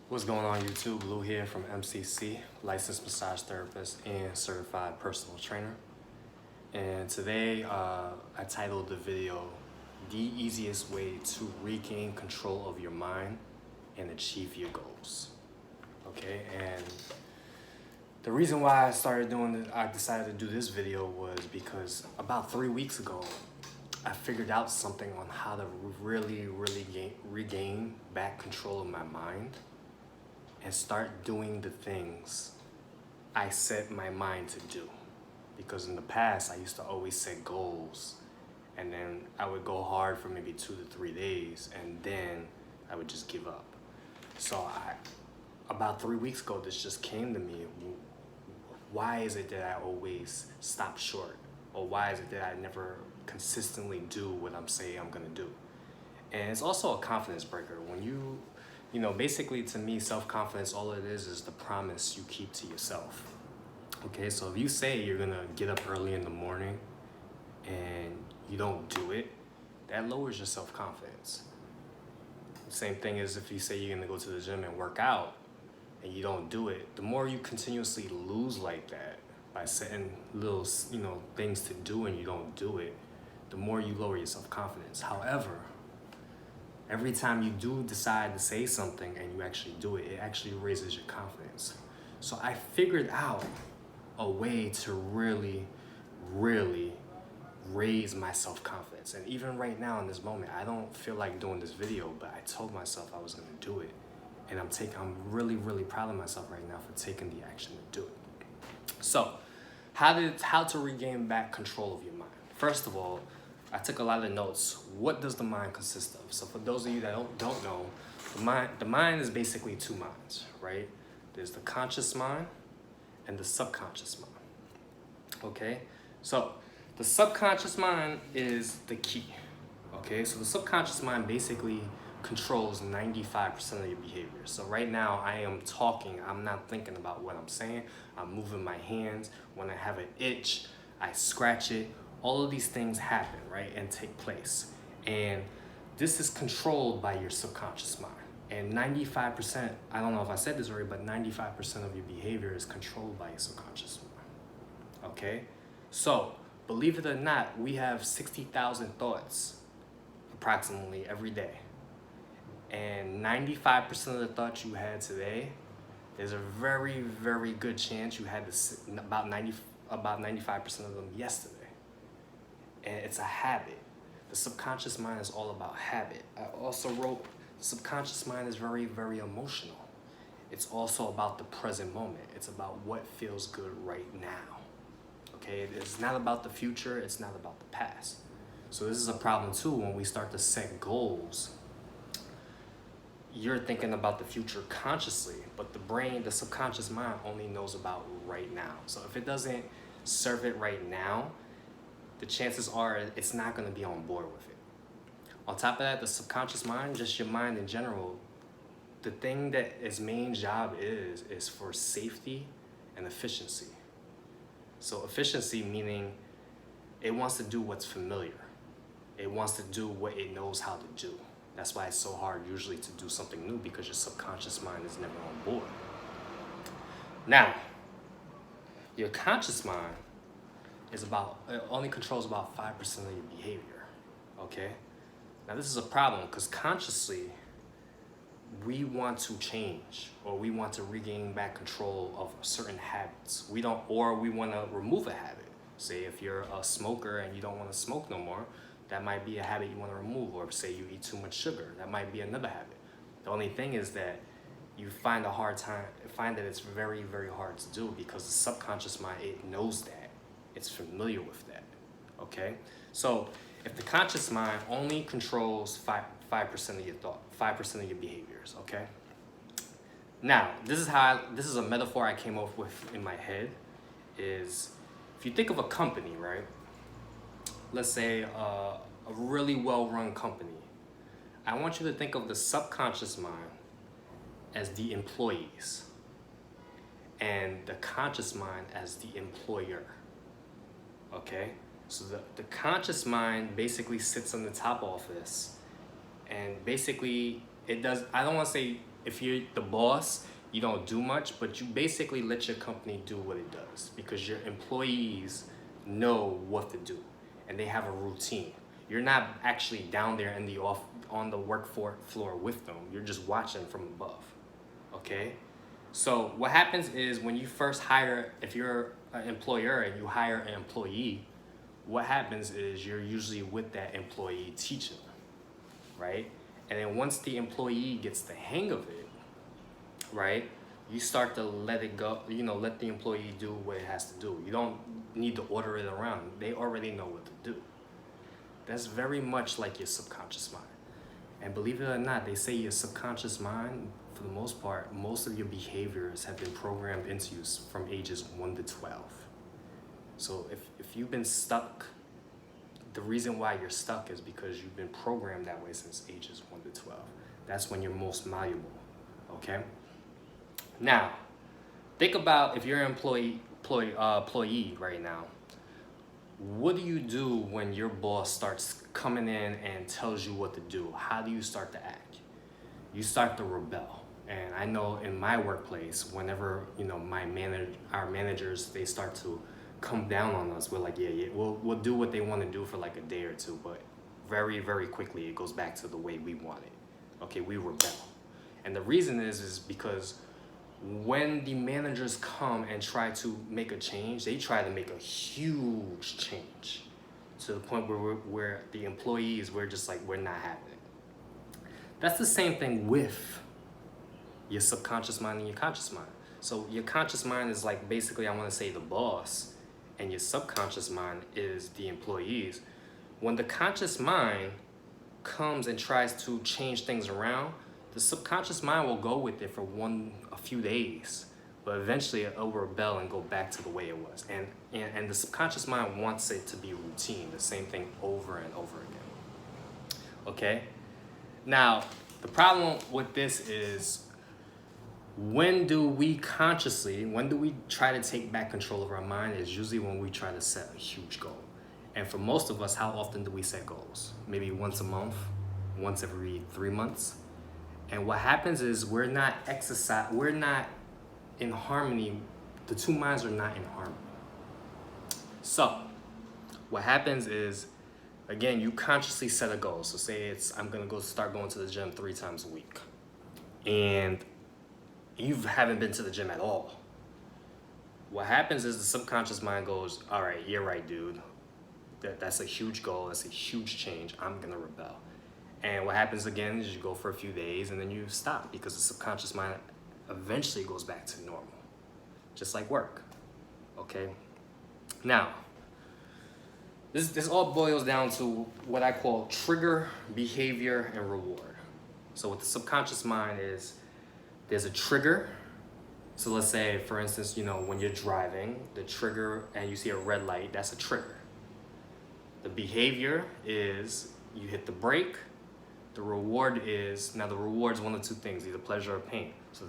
What's going on YouTube? Lou here from MCC, licensed massage therapist and certified personal trainer. And today I titled the video, The Easiest Way to Regain Control of Your Mind and Achieve Your Goals. Okay, and the reason why I decided to do this video was because about 3 weeks ago, I figured out something on how to really regain back control of my mind and start doing the things I set my mind to do. Because in the past, I used to always set goals and then I would go hard for maybe 2 to 3 days and then I would just give up. So about 3 weeks ago, this just came to me. Why is it that I always stop short? Or why is it that I never consistently do what I'm saying I'm gonna do? And it's also a confidence breaker. When you know, basically to me, self-confidence, all it is the promise you keep to yourself. Okay, so if you say you're gonna get up early in the morning and you don't do it, that lowers your self-confidence. Same thing as if you say you're gonna go to the gym and work out and you don't do it, the more you continuously lose like that by setting little, things to do and you don't do it, the more you lower your self-confidence. However, every time you do decide to say something and you actually do it, it actually raises your confidence. So I figured out a way to really raise my self-confidence. And even right now in this moment, I don't feel like doing this video, but I told myself I was gonna do it. And I'm really proud of myself right now for taking the action to do it. So how to regain back control of your mind? First of all, I took a lot of notes. What does the mind consist of? So for those of you that don't know, the mind is basically two minds, right? There's the conscious mind and the subconscious mind. Okay? So the subconscious mind is the key. Okay? So the subconscious mind basically controls 95% of your behavior. So right now I am talking, I'm not thinking about what I'm saying. I'm moving my hands. When I have an itch, I scratch it. All of these things happen, right, and take place. And this is controlled by your subconscious mind. And 95%, I don't know if I said this already, but 95% of your behavior is controlled by your subconscious mind. Okay? So, believe it or not, we have 60,000 thoughts approximately every day. And 95% of the thoughts you had today, there's a very good chance you had about 95% of them yesterday. And it's a habit. The subconscious mind is all about habit. I also wrote, the subconscious mind is very emotional. It's also about the present moment. It's about what feels good right now. Okay, it's not about the future, it's not about the past. So this is a problem too when we start to set goals. You're thinking about the future consciously, but the subconscious mind only knows about right now. So if it doesn't serve it right now, the chances are it's not going to be on board with it. On top of that, the subconscious mind, just your mind in general, the thing that its main job is for safety and efficiency. So efficiency meaning it wants to do what's familiar. It wants to do what it knows how to do. That's why it's so hard usually to do something new, because your subconscious mind is never on board. Now, your conscious mind it only controls about 5% of your behavior, okay? Now this is a problem because consciously, we want to change or we want to regain back control of certain habits. We want to remove a habit. Say if you're a smoker and you don't want to smoke no more, that might be a habit you want to remove. Or say you eat too much sugar, that might be another habit. The only thing is that you find that it's very hard to do because the subconscious mind, it knows that. It's familiar with that, okay? So if the conscious mind only controls 5% of your thought, 5% of your behaviors, okay? Now, this is a metaphor I came up with in my head, is if you think of a company, right? Let's say a really well-run company. I want you to think of the subconscious mind as the employees and the conscious mind as the employer. Okay, so the conscious mind basically sits on the top office, and basically it does, I don't want to say if you're the boss, you don't do much, but you basically let your company do what it does because your employees know what to do and they have a routine. You're not actually down there in the on the floor with them. You're just watching from above. Okay? So what happens is when you first hire, if you're an employer and you hire an employee, what happens is you're usually with that employee teaching them, right? And then once the employee gets the hang of it, right, you start to let it go, let the employee do what it has to do. You don't need to order it around. They already know what to do. That's very much like your subconscious mind. And believe it or not, they say your subconscious mind, for the most part, most of your behaviors have been programmed into you from ages 1 to 12. So if you've been stuck, the reason why you're stuck is because you've been programmed that way since ages 1 to 12. That's when you're most malleable, okay? Now, think about if you're an employee right now. What do you do when your boss starts coming in and tells you what to do? How do you start to act? You start to rebel. And I know in my workplace, whenever our managers, they start to come down on us, we're like, yeah, we'll do what they want to do for like a day or two, but very, very quickly it goes back to the way we want it. Okay, we rebel. And the reason is because when the managers come and try to make a change, they try to make a huge change to the point where the employees, we're just like, we're not having it. That's the same thing with your subconscious mind and your conscious mind. So your conscious mind is like basically, I want to say, the boss, and your subconscious mind is the employees. When the conscious mind comes and tries to change things around, the subconscious mind will go with it for a few days, but eventually it'll rebel and go back to the way it was. And the subconscious mind wants it to be routine, the same thing over and over again. Okay? Now, the problem with this is, when do we try to take back control of our mind is usually when we try to set a huge goal. And for most of us, how often do we set goals? Maybe once a month, once every 3 months. And what happens is we're not in harmony. The two minds are not in harmony. So what happens is, again, you consciously set a goal. So say I'm gonna start going to the gym 3 times a week. And you haven't been to the gym at all. What happens is the subconscious mind goes, all right, you're right, dude. That's a huge goal. That's a huge change. I'm gonna rebel. And what happens again is you go for a few days and then you stop because the subconscious mind eventually goes back to normal, just like work. Okay. Now, this all boils down to what I call trigger, behavior, and reward. So what the subconscious mind is, there's a trigger. So let's say, for instance, when you're driving, the trigger and you see a red light, that's a trigger. The behavior is you hit the brake. The reward is, now the reward is one of two things, either pleasure or pain. So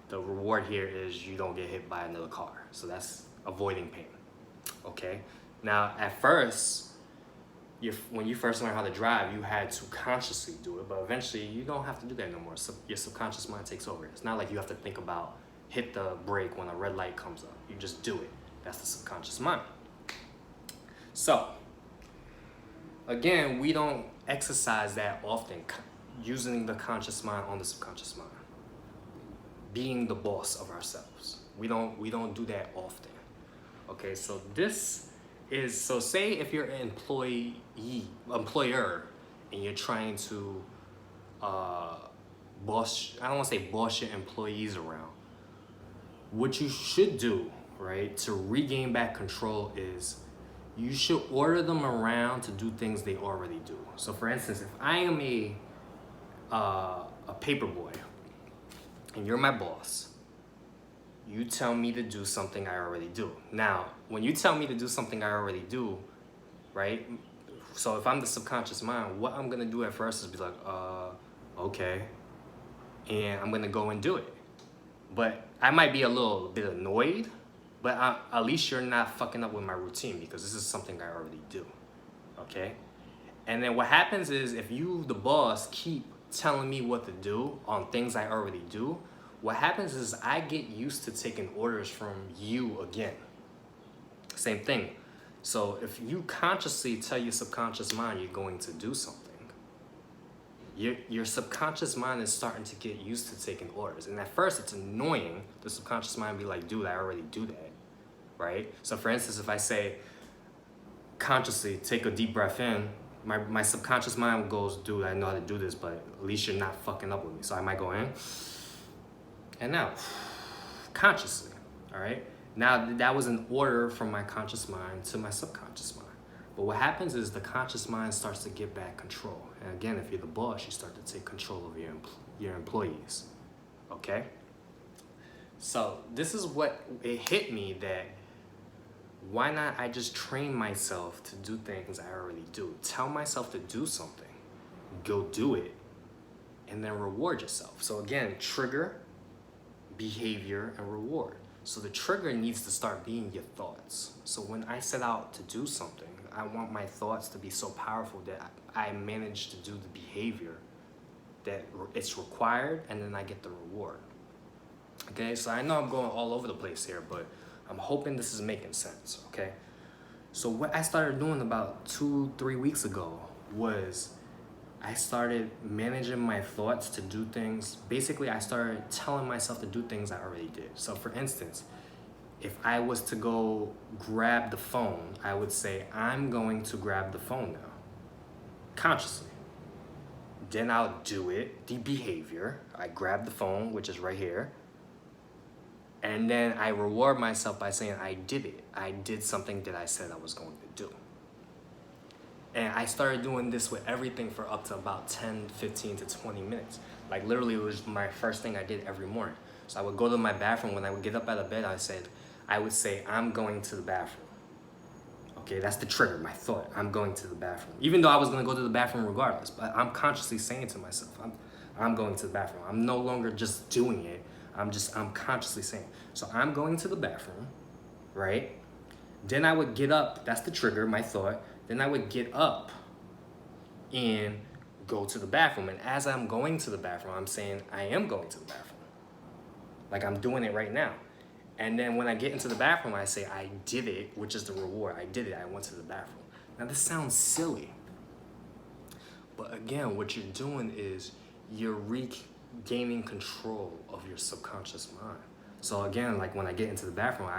the reward here is you don't get hit by another car. So that's avoiding pain. Okay? Now, at first, when you first learned how to drive, you had to consciously do it, but eventually you don't have to do that no more. So your subconscious mind takes over. It's not like you have to think about hit the brake when a red light comes up. You just do it. That's the subconscious mind. So, again, we don't exercise that often, using the conscious mind on the subconscious mind, being the boss of ourselves. We don't do that often. Okay, so say if you're an employer, and you're trying to I don't want to say boss your employees around. What you should do, right, to regain back control is you should order them around to do things they already do. So for instance, if I am a paper boy and you're my boss, you tell me to do something I already do. Now, when you tell me to do something I already do, right? So if I'm the subconscious mind, what I'm gonna do at first is be like, okay. And I'm gonna go and do it. But I might be a little bit annoyed, but at least you're not fucking up with my routine because this is something I already do, okay? And then what happens is if you, the boss, keep telling me what to do on things I already do, what happens is I get used to taking orders from you again. Same thing. So if you consciously tell your subconscious mind you're going to do something, your subconscious mind is starting to get used to taking orders. And at first it's annoying. The subconscious mind be like, dude, I already do that, right? So for instance, if I say consciously take a deep breath in, my subconscious mind goes, dude, I know how to do this, but at least you're not fucking up with me. So I might go in and out consciously, all right? Now that was an order from my conscious mind to my subconscious mind. But what happens is the conscious mind starts to get back control. And again, if you're the boss, you start to take control of your employees, okay? So this is what it hit me, that why not I just train myself to do things I already do? Tell myself to do something, go do it, and then reward yourself. So again, trigger, behavior, and reward. So the trigger needs to start being your thoughts. So when I set out to do something, I want my thoughts to be so powerful that I manage to do the behavior that it's required, and then I get the reward. Okay, so I know I'm going all over the place here, but I'm hoping this is making sense, okay? So what I started doing about 2-3 weeks ago was I started managing my thoughts to do things. Basically, I started telling myself to do things I already did. So for instance, if I was to go grab the phone, I would say, I'm going to grab the phone now, consciously. Then I'll do it, the behavior. I grab the phone, which is right here. And then I reward myself by saying I did it. I did something that I said I was going to do. And I started doing this with everything for up to about 10, 15 to 20 minutes. Like literally it was my first thing I did every morning. So I would go to my bathroom. When I would get up out of bed, I would say, I'm going to the bathroom. Okay, that's the trigger, my thought. I'm going to the bathroom. Even though I was gonna go to the bathroom regardless, but I'm consciously saying to myself, I'm going to the bathroom. I'm no longer just doing it. I'm consciously saying. So I'm going to the bathroom, right? Then I would get up, that's the trigger, my thought. Then I would get up and go to the bathroom. And as I'm going to the bathroom, I'm saying I am going to the bathroom. Like I'm doing it right now. And then when I get into the bathroom, I say I did it, which is the reward. I did it, I went to the bathroom. Now this sounds silly. But again, what you're doing is you're regaining control of your subconscious mind. So again, like when I get into the bathroom,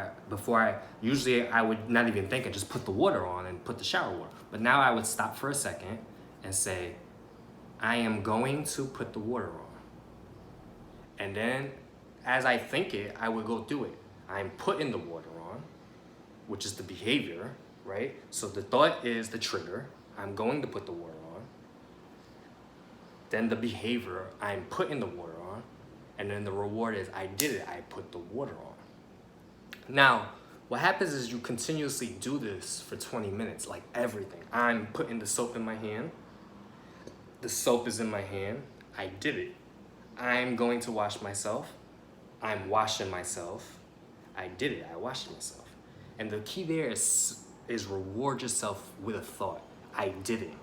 usually I would not even think, I just put the water on and put the shower water. But now I would stop for a second and say, I am going to put the water on. And then as I think it, I would go do it. I'm putting the water on, which is the behavior, right? So the thought is the trigger. I'm going to put the water on. Then the behavior, I'm putting the water on. And then the reward is I did it, I put the water on. Now, what happens is you continuously do this for 20 minutes, like everything. I'm putting the soap in my hand. The soap is in my hand. I did it. I'm going to wash myself. I'm washing myself. I did it, I washed myself. And the key there is reward yourself with a thought. I did it.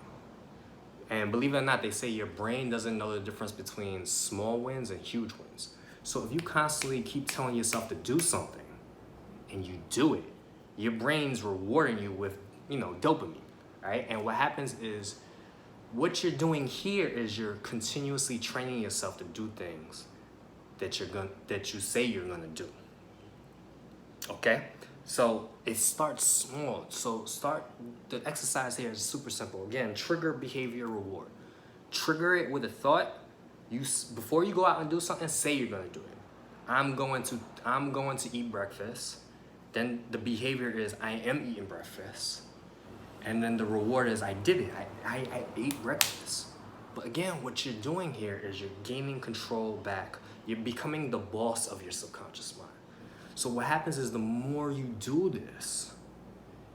And believe it or not, they say your brain doesn't know the difference between small wins and huge wins. So if you constantly keep telling yourself to do something and you do it, your brain's rewarding you with, dopamine, right? And what happens is what you're doing here is you're continuously training yourself to do things that you say you're gonna do. Okay? So it starts small. So the exercise here is super simple. Again, trigger, behavior, reward. Trigger it with a thought. Before you go out and do something, say you're gonna do it. I'm going to eat breakfast. Then the behavior is I am eating breakfast. And then the reward is I did it. I ate breakfast. But again, what you're doing here is you're gaining control back. You're becoming the boss of your subconscious mind. So what happens is the more you do this,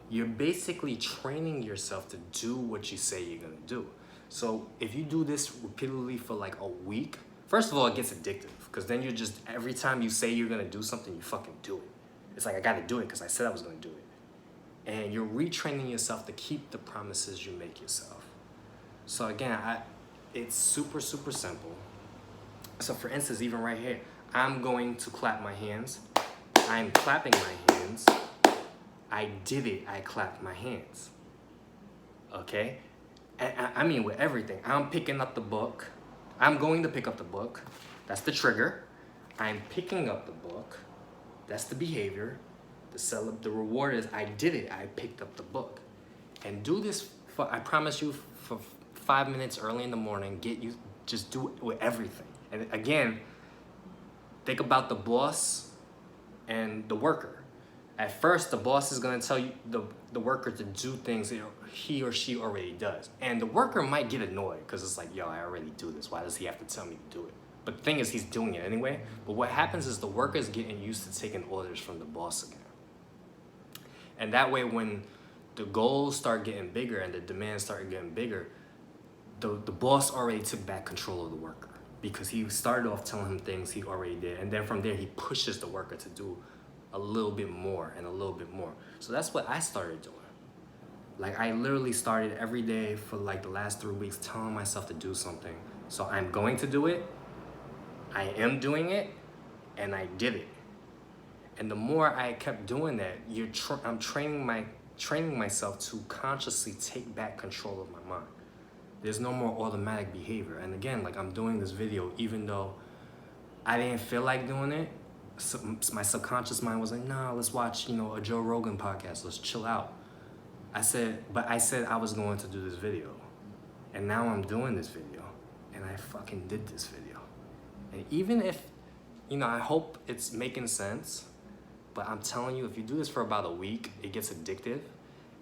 you're basically training yourself to do what you say you're gonna do. So if you do this repeatedly for like a week, first of all, it gets addictive because then every time you say you're gonna do something, you fucking do it. It's like, I gotta do it because I said I was gonna do it. And you're retraining yourself to keep the promises you make yourself. So again, it's super, super simple. So for instance, even right here, I'm going to clap my hands. I'm clapping my hands. I did it, I clapped my hands. Okay? And I mean with everything. I'm picking up the book. I'm going to pick up the book. That's the trigger. I'm picking up the book. That's the behavior. The reward is I did it, I picked up the book. And do this for, I promise you, for 5 minutes early in the morning. Just do it with everything. And again, think about the boss and the worker. At first, the boss is gonna tell you the worker to do things that he or she already does. And the worker might get annoyed because it's like, yo, I already do this. Why does he have to tell me to do it? But the thing is, he's doing it anyway. But what happens is the worker's getting used to taking orders from the boss again. And that way, when the goals start getting bigger and the demands start getting bigger, the boss already took back control of the worker because he started off telling him things he already did. And then from there, he pushes the worker to do a little bit more and a little bit more. So that's what I started doing. Like, I literally started every day for like the last 3 weeks telling myself to do something. So I'm going to do it, I am doing it, and I did it. And the more I kept doing that, I'm training myself to consciously take back control of my mind. There's no more automatic behavior. And again, like, I'm doing this video even though I didn't feel like doing it. So my subconscious mind was like, nah, let's watch, a Joe Rogan podcast. Let's chill out. I said I was going to do this video. And now I'm doing this video. And I fucking did this video. And even if, I hope it's making sense, but I'm telling you, if you do this for about a week, it gets addictive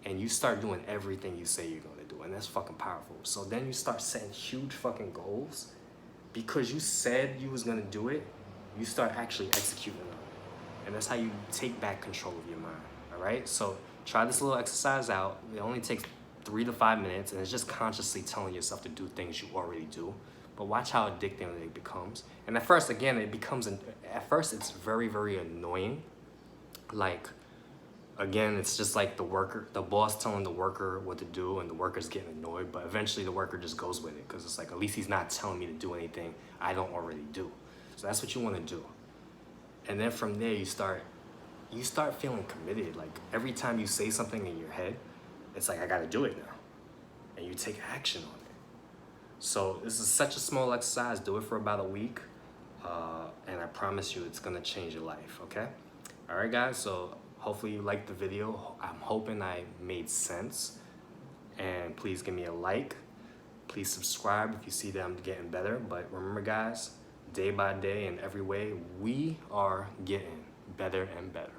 and you start doing everything you say you're going to do. And that's fucking powerful. So then you start setting huge fucking goals because you said you was going to do it. You start actually executing on it. And that's how you take back control of your mind, all right? So try this little exercise out. It only takes 3 to 5 minutes, and it's just consciously telling yourself to do things you already do. But watch how addictive it becomes. And at first, again, at first it's very, very annoying. Like, again, it's just like the boss telling the worker what to do, and the worker's getting annoyed, but eventually the worker just goes with it because it's like, at least he's not telling me to do anything I don't already do. So that's what you want to do. And then from there, you start feeling committed. Like, every time you say something in your head, it's like, I got to do it now. And you take action on it. So this is such a small exercise. Do it for about a week. And I promise you it's going to change your life, okay? All right, guys. So hopefully you liked the video. I'm hoping I made sense. And please give me a like. Please subscribe if you see that I'm getting better. But remember, guys, day by day in every way, we are getting better and better.